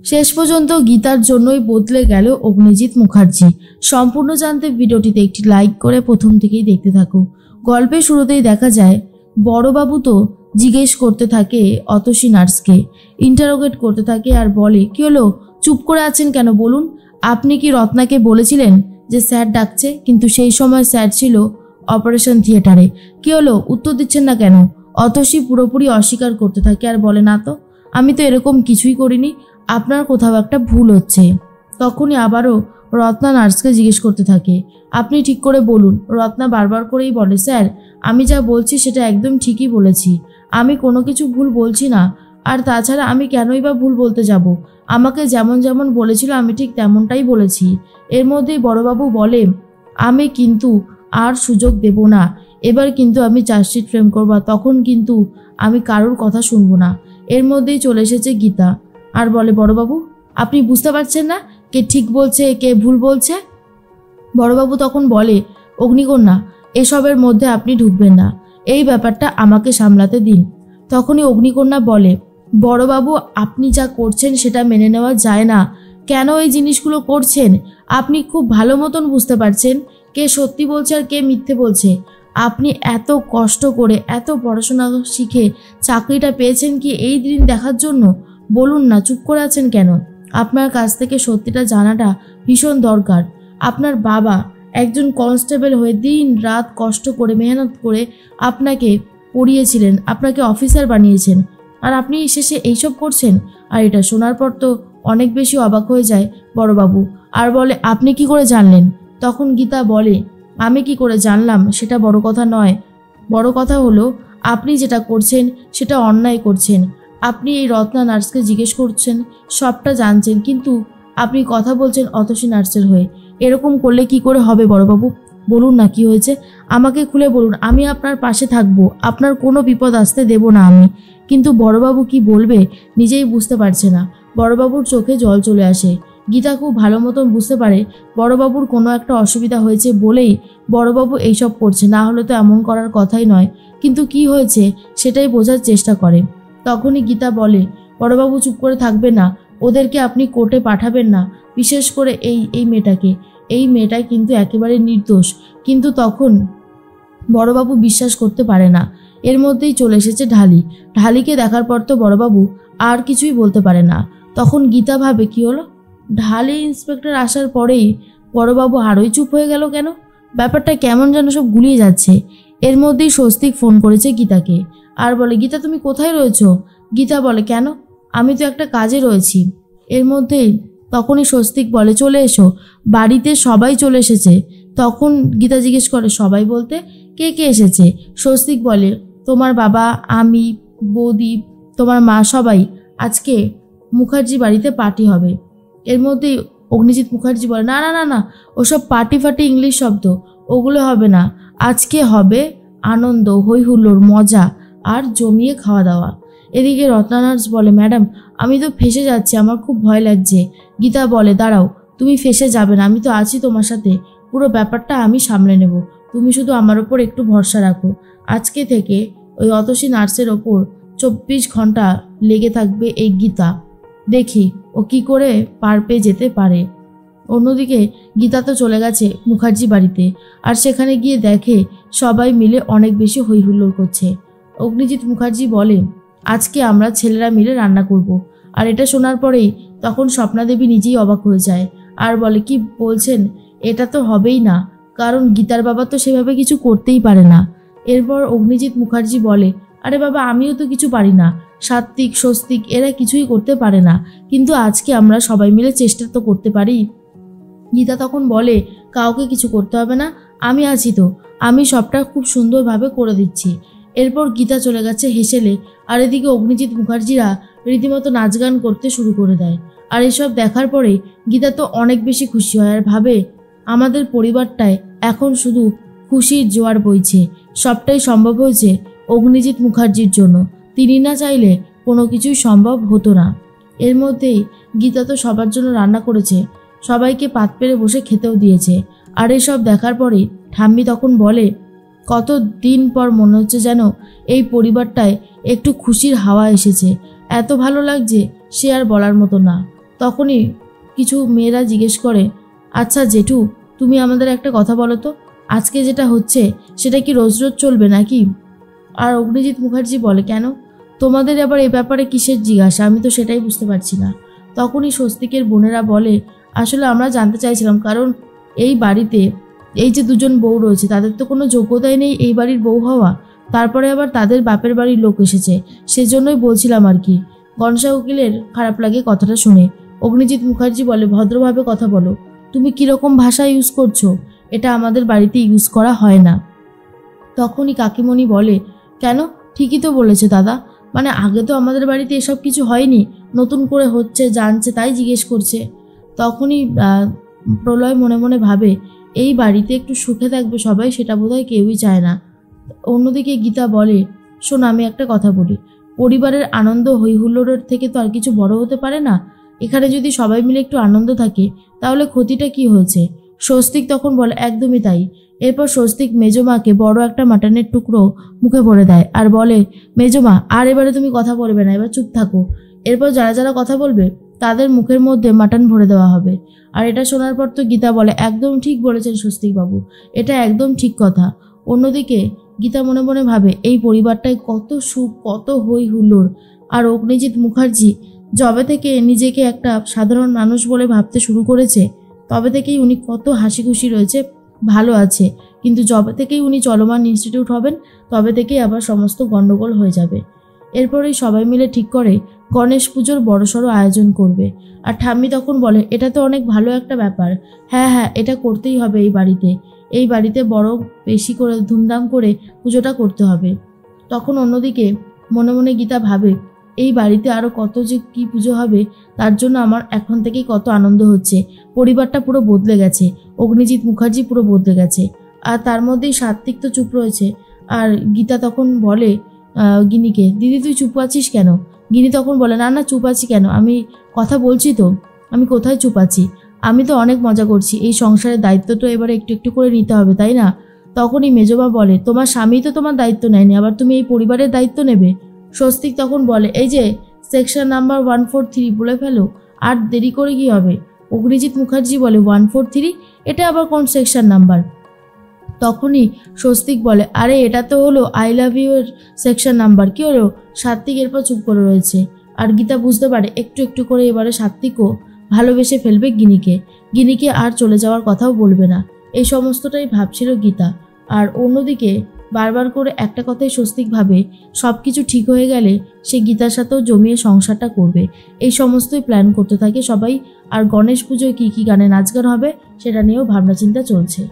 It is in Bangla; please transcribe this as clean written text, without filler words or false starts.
শেষ পর্যন্ত গীতার জন্যই বদলে গেল অগ্নিজিৎ মুখার্জি। সম্পূর্ণ জানতে ভিডিওটিতে একটি লাইক করে প্রথম থেকেই দেখতে থাকো। গল্পের শুরুতেই দেখা যায় বড়বাবু তো জিজ্ঞেস করতে থাকে অতসী নার্সকে, ইন্টারোগেট করতে থাকে আর বলে, কি হলো, চুপ করে আছেন কেন বলুন? আপনি কি রত্নাকে বলেছিলেন যে স্যার ডাকছে? কিন্তু সেই সময় স্যার ছিল অপারেশন থিয়েটারে। কি হলো, উত্তর দিচ্ছেন না কেন? অতসী পুরোপুরি অস্বীকার করতে থাকে আর বলে, না তো, আমি তো এরকম কিছুই করিনি, আপনার কোথাও একটা ভুল হচ্ছে। তখনই আবারও রত্না নার্সকে জিজ্ঞেস করতে থাকে, আপনি ঠিক করে বলুন। রত্না বারবার করেই বলে, স্যার আমি যা বলছি সেটা একদম ঠিকই বলেছি, আমি কোনো কিছু ভুল বলছি না। আর তাছাড়া আমি কেনই বা ভুল বলতে যাব? আমাকে যেমন যেমন বলেছিল আমি ঠিক তেমনটাই বলেছি। এর মধ্যেই বড়বাবু বলে, আমি কিন্তু আর সুযোগ দেব না, এবার কিন্তু আমি চার্জশিট ফ্রেম করব, তখন কিন্তু আমি কারোর কথা শুনবো না। এর মধ্যেই চলে এসেছে গীতা আর বলে, বড়বাবু আপনি বুঝতে পারছেন না কে ঠিক বলছে কে ভুল বলছে? বড়বাবু তখন বলে, অগ্নিকন্যা এসবের মধ্যে আপনি ঢুকবেন না, এই ব্যাপারটা আমাকে সামলাতে দিন। তখনই অগ্নিকন্যা বলে, বড়বাবু আপনি যা করছেন সেটা মেনে নেওয়া যায় না। কেন এই জিনিসগুলো করছেন আপনি খুব ভালো মতন বুঝতে পারছেন কে সত্যি বলছে আর কে মিথ্যে বলছে। আপনি এত কষ্ট করে এত পড়াশোনা শিখে চাকরিটা পেয়েছেন কি এই দিন দেখার জন্য? বলুন না, চুপ করে আছেন কেন? আপনার কাছ থেকে সত্যিটা জানাটা ভীষণ দরকার। আপনার বাবা একজন কনস্টেবল হয়ে দিন রাত কষ্ট করে মেহনত করে আপনাকে পড়িয়েছিলেন, আপনাকে অফিসার বানিয়েছেন, আর আপনি শেষে এইসব করছেন? আর এটা শোনার পর তো অনেক বেশি অবাক হয়ে যায় বড়বাবু আর বলে, আপনি কি করে জানলেন? তখন গীতা বলে, আমি কি করে জানলাম সেটা বড় কথা নয়, বড় কথা হলো আপনি যেটা করছেন সেটা অন্যায় করছেন। আপনি এই রত্না নার্সকে জিজ্ঞেস করছেন, সবটা জানছেন, কিন্তু আপনি কথা বলছেন অতসী নার্সের হয়ে। এরকম করলে কি করে হবে বড়বাবু? বলুন না কি হয়েছে, আমাকে খুলে বলুন, আমি আপনার পাশে থাকবো, আপনার কোনো বিপদ আসতে দেব না আমি। কিন্তু বড়বাবু কি বলবে নিজেই বুঝতে পারছে না। বড়বাবুর চোখে জল চলে আসে। গীতা খুব ভালো মতন বুঝতে পারে বড়বাবুর কোনো একটা অসুবিধা হয়েছে বলেই বড়বাবু এইসব করছে, না হলে তো এমন করার কথাই নয়। কিন্তু কি হয়েছে সেটাই বোঝার চেষ্টা করে। তখনই গীতা বলে, বড়বাবু চুপ করে থাকবে না, ওদেরকে আপনি কোর্টে পাঠাবেন না, বিশেষ করে এই মেয়েটাকে। এই মেয়েটা কিন্তু একেবারে নির্দোষ। কিন্তু তখন বড়বাবু বিশ্বাস করতে পারে না। এর মধ্যেই চলে এসেছে ঢালি। ঢালিকে দেখার পর তো বড়বাবু আর কিছুই বলতে পারে না। তখন গীতা ভাবে, কি হলো, ঢালি ইন্সপেক্টর আসার পরেই বড়বাবু আরোই চুপ হয়ে গেল কেন? ব্যাপারটা কেমন যেন সব গুলিয়ে যাচ্ছে। এর মধ্যেই স্বস্তিক ফোন করেছে গীতাকে আর বলে, গীতা তুমি কোথায় রয়েছো? গীতা বলে, কেন, আমি তো একটা কাজে রয়েছি। এর মধ্যেই তখনই স্বস্তিক বলে, চলে এসো, বাড়িতে সবাই চলে এসেছে। তখন গীতা জিজ্ঞেস করে, সবাই বলতে কে কে এসেছে? স্বস্তিক বলে, তোমার বাবা, আমি, বৌদি, তোমার মা, সবাই। আজকে মুখার্জি বাড়িতে পার্টি হবে। এর মধ্যেই অগ্নিজিৎ মুখার্জি বলে, না না না না, ওসব পার্টি ফাটি ইংলিশ শব্দ, ওগুলো হবে না। আজকে হবে আনন্দ, হই হুল্লোড়, মজা আর জমিয়ে খাওয়া দাওয়া। এদিকে রত্না নার্স বলে, ম্যাডাম আমি তো ফেঁসে যাচ্ছি, আমার খুব ভয় লাগছে। গীতা বলে, দাঁড়াও, তুমি ফেঁসে যাবে না, আমি তো আছি তোমার সাথে, পুরো ব্যাপারটা আমি সামলে নেব, তুমি শুধু আমার ওপর একটু ভরসা রাখো। আজকে থেকে ওই অতসী নার্সের ওপর 24 ঘন্টা লেগে থাকবে এই গীতা, দেখি ও কি করে পার পেয়ে যেতে পারে। অন্যদিকে গীতা তো চলে গেছে মুখার্জি বাড়িতে, আর সেখানে গিয়ে দেখে সবাই মিলে অনেক বেশি হই হুল্লোড় করছে। অগ্নিজিৎ মুখার্জি বলে, আজকে আমরা ছেলেরা মিলে রান্না করব। আর এটা শোনার পরেই তখন স্বপ্নাদেবী নিজেই অবাক হয়ে যায় আর বলে, কি বলছেন, এটা তো হবেই না, কারণ গীতার বাবা তো সেভাবে কিছু করতেই পারে না। এরপর অগ্নিজিৎ মুখার্জি বলে, আরে বাবা আমিও তো কিছু পারি না, সাত্বিক স্বস্তিক এরা কিছুই করতে পারে না, কিন্তু আজকে আমরা সবাই মিলে চেষ্টা তো করতে পারি। গীতা তখন বলে, কাউকে কিছু করতে হবে না, আমি আছি তো, আমি সবটা খুব সুন্দরভাবে করে দিচ্ছি। এরপর গীতা চলে গেছে হেসেলে, আর এদিকে অগ্নিজিৎ মুখার্জিরা রীতিমতো নাচ গান করতে শুরু করে দেয়। আর এসব দেখার পরে গীতা তো অনেক বেশি খুশি হয় আর ভাবে, আমাদের পরিবারটায় এখন শুধু খুশির জোয়ার বইছে, সবটাই সম্ভব হয়েছে অগ্নিজিৎ মুখার্জির জন্য, তিনি না চাইলে কোনো কিছুই সম্ভব হতো না। এর মধ্যেই গীতা তো সবার জন্য রান্না করেছে, সবাইকে পাত পেরে বসে খেতেও দিয়েছে। আর এসব দেখার পরে ঠাম্মি তখন বলে, কত দিন পর মনে হচ্ছে যেন এই পরিবারটায় একটু খুশির হাওয়া এসেছে, এত ভালো লাগছে সে আর বলার মতো না। তখনই কিছু মেয়েরা জিজ্ঞেস করে, আচ্ছা জেঠু, তুমি আমাদের একটা কথা বলো তো, আজকে যেটা হচ্ছে সেটা কি রোজ রোজ চলবে নাকি? আর অগ্নিজিৎ মুখার্জি বলে, কেন তোমাদের আবার এ ব্যাপারে কিসের জিজ্ঞাসা, আমি তো সেটাই বুঝতে পারছি না। তখনই স্বস্তিকের বোনেরা বলে, আসলে আমরা জানতে চাইছিলাম, কারণ এই বাড়িতে এই যে দুজন বউ রয়েছে তাদের তো কোনো যোগ্যতাই নেই এই বাড়ির বউ হওয়া, তারপরে আবার তাদের বাপের বাড়ির লোক এসেছে, সেজন্যই বলছিলাম আর কি। গণেশা উকিলের খারাপ লাগে কথাটা শুনে। অগ্নিজিৎ মুখার্জি বলে, ভদ্রভাবে কথা বলো, তুমি কীরকম ভাষা ইউজ করছো, এটা আমাদের বাড়িতে ইউজ করা হয় না। তখনই কাকিমণি বলে, কেন, ঠিকই তো বলেছে দাদা, মানে আগে তো আমাদের বাড়িতে এসব কিছু হয়নি, নতুন করে হচ্ছে জানছে তাই জিজ্ঞেস করছে। তখনই প্রলয় মনে মনে ভাবে, এই বাড়িতে একটু সুখে থাকবে সবাই, সেটা বোধহয় কেউই চায় না। অন্যদিকে গীতা বলে, শোন আমি একটা কথা বলি, পরিবারের আনন্দ হইহুল্লোড়ের থেকে তো আর কিছু বড় হতে পারে না, এখানে যদি সবাই মিলে একটু আনন্দ থাকে তাহলে ক্ষতিটা কি হয়েছে? স্বস্তিক তখন বলে, একদমই তাই। এরপর স্বস্তিক মেজমাকে বড় একটা মাটনের টুকরো মুখে ভরে দেয় আর বলে, মেজমা আর এবারে তুমি কথা বলবে না, এবার চুপ থাকো। এরপর যারা যারা কথা বলবে তাদের মুখের মধ্যে মাটন ভরে দেওয়া হবে। আর এটা শোনার পর তো গীতা বলে, একদম ঠিক বলেছেন স্বস্তিকবাবু, এটা একদম ঠিক কথা। অন্যদিকে গীতা মনে মনে ভাবে, এই পরিবারটায় কত সুখ, কত হই হুল্লোড়। আর অগ্নিজিৎ মুখার্জি যবে থেকে নিজেকে একটা সাধারণ মানুষ বলে ভাবতে শুরু করেছে তবে থেকেই উনি কত হাসি খুশি রয়েছে, ভালো আছে। কিন্তু যবে থেকেই উনি চলমান ইনস্টিটিউট হবেন তবে থেকেই আবার সমস্ত গণ্ডগোল হয়ে যাবে। এরপরেই সবাই মিলে ঠিক করে গণেশ পুজোর বড়সড় আয়োজন করবে। আর ঠাম্মি তখন বলে, এটা তো অনেক ভালো একটা ব্যাপার, হ্যাঁ হ্যাঁ এটা করতেই হবে, এই বাড়িতে বড় বেশি করে ধুমধাম করে পুজোটা করতে হবে। তখন অন্যদিকে মনে মনে গীতা ভাবে, এই বাড়িতে আরও কত যে কী পুজো হবে, তার জন্য আমার এখন থেকেই কত আনন্দ হচ্ছে। পরিবারটা পুরো বদলে গেছে, অগ্নিজিৎ মুখার্জি পুরো বদলে গেছে। আর তার মধ্যেই সাত্বিক তো চুপ রয়েছে। আর গীতা তখন বলে গিনিকে, দিদি তুই চুপ আছিস কেন? গিনি তখন বলে, না না চুপ আছি কেন, আমি কথা বলছি তো, আমি কোথায় চুপ আছি, আমি তো অনেক মজা করছি, এই সংসারের দায়িত্ব তো এবারে একটু একটু করে নিতে হবে তাই না? তখনই মেজমা বলে, তোমার স্বামী তো তোমার দায়িত্ব নেয়নি, আবার তুমি এই পরিবারের দায়িত্ব নেবে? স্বস্তিক তখন বলে, এই যে সেকশন নাম্বার 143 বলে ফেলো, আর দেরি করে কি হবে? অগ্নিজিৎ মুখার্জি বলে, 143? এটা আবার কোন সেকশন নাম্বার? তখনই স্বস্তিক বলে, আরে এটা তো হলো আই লাভ ইউ এর সেকশন নাম্বার। কি হলো? সাত্বিক এরপর চুপ করে রয়েছে। আর গীতা বুঝতে পারে একটু একটু করে এবারে সাত্বিকও ভালোবেসে ফেলবে গিনিকে আর চলে যাওয়ার কথাও বলবে না। এই সমস্তটাই ভাবছিল গীতা। আর অন্যদিকে বারবার করে একটা কথাই স্বস্তিক ভাবে, সব কিছু ঠিক হয়ে গেলে সে গীতার সাথেও জমিয়ে সংসারটা করবে। এই সমস্তই প্ল্যান করতে থাকে সবাই। আর গণেশ পুজোয় কী কী গানে নাচ গান হবে সেটা নিয়েও ভাবনা চিন্তা চলছে।